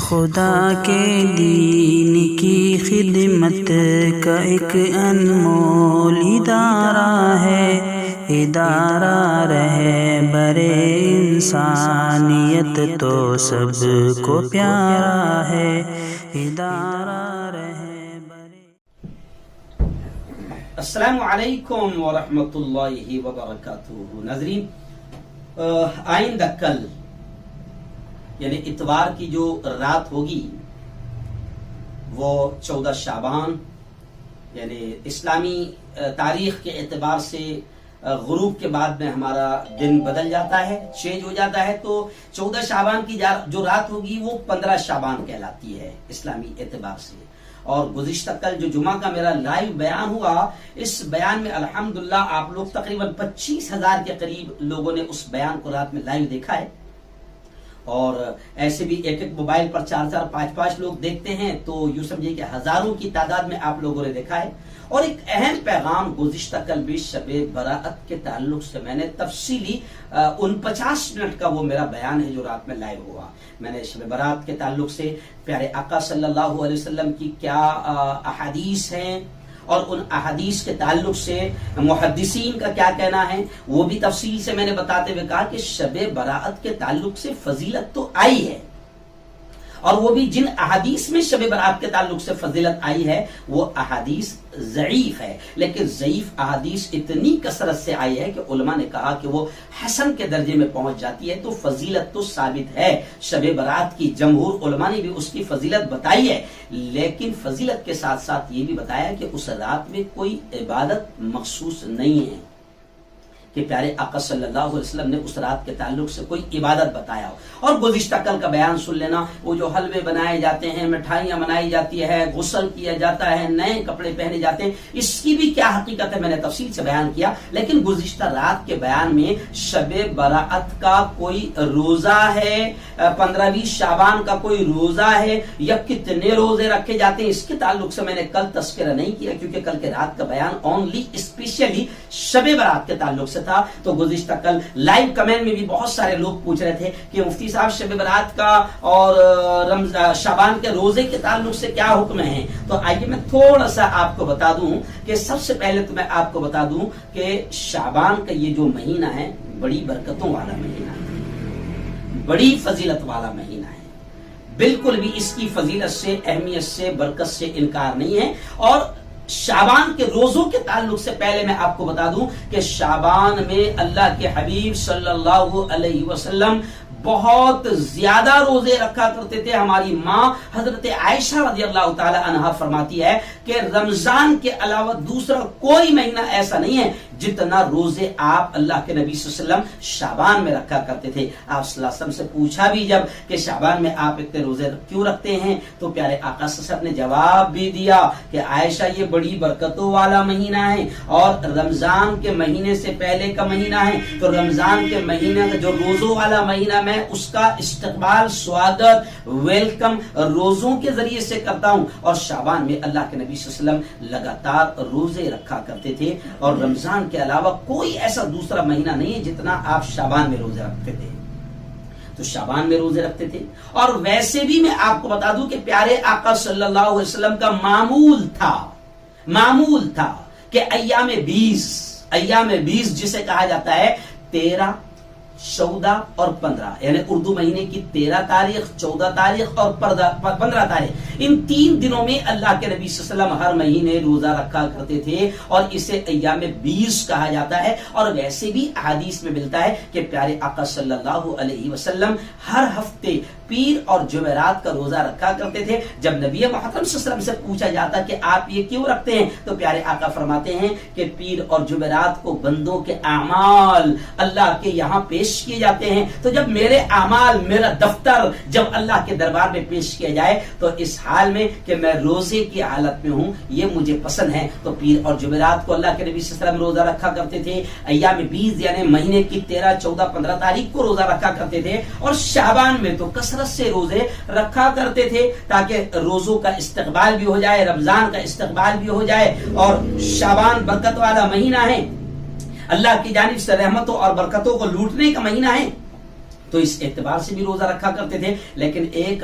خدا کے دین کی خدمت کا ایک انمول ادارہ ہے، ادارہ رہے برے انسانیت تو سب کو پیارا ہے، ادارہ رہے برے۔ السلام علیکم ورحمۃ اللہ وبرکاتہ۔ ناظرین، آئندہ کل یعنی اتوار کی جو رات ہوگی وہ 14 شعبان یعنی اسلامی تاریخ کے اعتبار سے غروب کے بعد میں ہمارا دن بدل جاتا ہے، چینج ہو جاتا ہے، تو 14 شعبان کی جو رات ہوگی وہ 15 شعبان کہلاتی ہے اسلامی اعتبار سے۔ اور گزشتہ کل جو جمعہ کا میرا لائیو بیان ہوا، اس بیان میں الحمدللہ آپ لوگ تقریباً 25,000 کے قریب لوگوں نے اس بیان کو رات میں لائیو دیکھا ہے، اور ایسے بھی ایک ایک موبائل پر 4-4 5-5 لوگ دیکھتے ہیں، تو یوں سمجھے کہ ہزاروں کی تعداد میں آپ لوگوں نے دیکھا ہے۔ اور ایک اہم پیغام گزشتہ کل بھی شب براءت کے تعلق سے میں نے تفصیلی 49 منٹ کا وہ میرا بیان ہے جو رات میں لائیو ہوا۔ میں نے شب براءت کے تعلق سے پیارے آقا صلی اللہ علیہ وسلم کی کیا احادیث ہیں اور ان احادیث کے تعلق سے محدثین کا کیا کہنا ہے وہ بھی تفصیل سے میں نے بتاتے ہوئے کہا کہ شب براءت کے تعلق سے فضیلت تو آئی ہے، اور وہ بھی جن احادیث میں شب براءت کے تعلق سے فضیلت آئی ہے وہ احادیث ضعیف ہے، لیکن ضعیف احادیث اتنی کثرت سے آئی ہے کہ علماء نے کہا کہ وہ حسن کے درجے میں پہنچ جاتی ہے، تو فضیلت تو ثابت ہے شب براءت کی۔ جمہور علماء نے بھی اس کی فضیلت بتائی ہے، لیکن فضیلت کے ساتھ ساتھ یہ بھی بتایا کہ اس رات میں کوئی عبادت مخصوص نہیں ہے کہ پیارے آقا صلی اللہ علیہ وسلم نے اس رات کے تعلق سے کوئی عبادت بتایا ہو۔ اور گزشتہ کل کا بیان سن لینا، وہ جو حلوے بنائے جاتے ہیں، مٹھائیاں بنائی جاتی ہے، غسل کیا جاتا ہے، نئے کپڑے پہنے جاتے ہیں، اس کی بھی کیا حقیقت ہے میں نے تفصیل سے بیان کیا۔ لیکن گزشتہ رات کے بیان میں شب براءت کا کوئی روزہ ہے، 15 شعبان کا کوئی روزہ ہے، یا کتنے روزے رکھے جاتے ہیں، اس کے تعلق سے میں نے کل تذکرہ نہیں کیا، کیونکہ کل کے رات کا بیان اونلی اسپیشلی شب براءت کے تعلق سے تھا۔ تو گزشتہ کل لائیو کمنٹ میں بھی بہت سارے لوگ پوچھ رہے تھے کہ مفتی صاحب شب براءت کا اور شعبان کے روزے کے تعلق سے کیا حکم ہے، تو آئیے میں تھوڑا سا آپ کو بتا دوں کہ سب سے پہلے تو میں آپ کو بتا دوں کہ شعبان کا یہ جو مہینہ ہے بڑی برکتوں والا مہینہ ہے، بڑی فضیلت والا مہینہ ہے، بالکل بھی اس کی فضیلت سے، اہمیت سے، برکت سے انکار نہیں ہے۔ اور شعبان کے روزوں کے تعلق سے پہلے میں آپ کو بتا دوں کہ شعبان میں اللہ کے حبیب صلی اللہ علیہ وسلم بہت زیادہ روزے رکھا کرتے تھے۔ ہماری ماں حضرت عائشہ رضی اللہ تعالی عنہا فرماتی ہے کہ رمضان کے علاوہ دوسرا کوئی مہینہ ایسا نہیں ہے جتنا روزے آپ اللہ کے نبی صلی اللہ علیہ وسلم شعبان میں رکھا کرتے تھے۔ آپ صلی اللہ علیہ وسلم سے پوچھا بھی جب کہ شعبان میں آپ اتنے روزے کیوں رکھتے ہیں، تو پیارے آقا صلی اللہ علیہ وسلم نے جواب بھی دیا کہ عائشہ یہ بڑی برکتوں والا مہینہ ہے، اور رمضان کے مہینے سے پہلے کا مہینہ ہے، تو رمضان کے مہینے کا جو روزوں والا مہینہ میں اس کا استقبال، سواگت، ویلکم روزوں کے ذریعے سے کرتا ہوں۔ اور شعبان میں اللہ کے نبی صلی اللہ علیہ وسلم لگاتار روزے رکھا کرتے تھے، اور رمضان کے علاوہ کوئی ایسا دوسرا مہینہ نہیں ہے جتنا آپ شعبان میں روزے رکھتے تھے، تو شعبان میں روزے رکھتے تھے۔ اور ویسے بھی میں آپ کو بتا دوں کہ پیارے آقا صلی اللہ علیہ وسلم کا معمول تھا کہ ایام 20 جسے کہا جاتا ہے 13، 14 اور 15، یعنی اردو مہینے کی 13 تاریخ، 14 تاریخ اور 15 تاریخ، ان 3 دنوں میں اللہ کے نبی صلی اللہ علیہ وسلم ہر مہینے روزہ رکھا کرتے تھے، اور اسے ایام 20 کہا جاتا ہے۔ اور ویسے بھی احادیث میں ملتا ہے کہ پیارے آقا صلی اللہ علیہ وسلم ہر ہفتے پیر اور جمعرات کا روزہ رکھا کرتے تھے۔ جب نبی محترم صلی اللہ علیہ وسلم سے پوچھا جاتا کہ آپ یہ کیوں رکھتے ہیں، تو پیارے آقا فرماتے ہیں کہ پیر اور جمعرات کو بندوں کے اعمال اللہ کے یہاں پیش کیے جاتے ہیں، تو جب میرے اعمال، میرا دفتر جب اللہ کے دربار میں پیش کیا جائے، تو اس حال میں کہ میں روزے کی حالت میں ہوں یہ مجھے پسند ہے۔ تو پیر اور جمعرات کو اللہ کے نبی صلی اللہ علیہ وسلم روزہ رکھا کرتے تھے، ایام 20 یعنی مہینے کی 13، 14، 15 تاریخ کو روزہ رکھا کرتے تھے، اور شعبان میں تو کثرت سے روزے رکھا کرتے تھے تاکہ روزوں کا استقبال بھی ہو جائے، رمضان کا استقبال بھی ہو جائے۔ اور شعبان برکت والا مہینہ ہے، اللہ کی جانب سے رحمتوں اور برکتوں کو لوٹنے کا مہینہ ہے، تو اس اعتبار سے بھی روزہ رکھا کرتے تھے۔ لیکن ایک